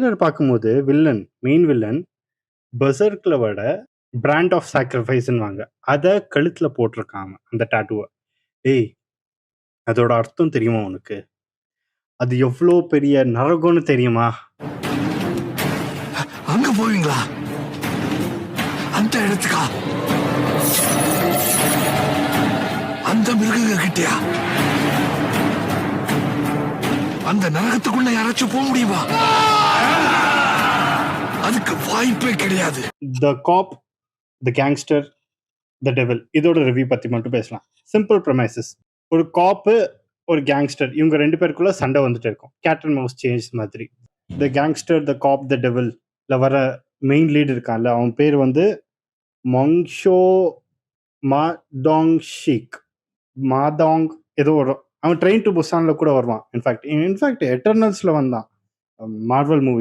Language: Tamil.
ட்ரெய்லர் பார்க்கும்போது மெயின் வில்லன் பெர்சர்க்ல விட பிராண்ட் ஆஃப் சாக்ரிஃபைஸ்ன்னுவாங்க. அத கழுத்துல போட்டிருக்கான் அந்த டாட்டூவ. டேய்! அதோட அர்த்தம் தெரியுமா உனக்கு? அது எவ்ளோ பெரிய நரகம்னு தெரியுமா? அங்க போவீங்களா? அந்த இடத்துக்கா? அந்த மிருகங்க கிட்டயா? அந்த நரகத்துக்குள்ள யாராச்சும் போக முடியுமா? அதுக்கு வாய்ப்பே கிடையாது. த காப், த கேங்ஸ்டர், த டெவில் இதோட ரிவ்யூ பத்தி மட்டும் பேசலாம். Simple premises. ஒரு காப்பு, ஒரு கேங்ஸ்டர் இவங்க 2 பேருக்குள்ள சண்டை வந்துட்டு இருக்கும். கேட் அண்ட் மவுஸ் சேஞ்ச் மாதிரி. த கேங்ஸ்டர், த காப், த டெவில்ல வர மெயின் லீட் இருக்கான்ல, அவன் பேர் வந்து மொங்ஷோ மாடாங் மாதாங் ஏதோ வரும். அவன் ட்ரெயின் டு புசான்ல கூட வருவான். இன்ஃபேக்ட் எட்டர்னல்ஸ்ல வந்தான் மார்வல் மூவி.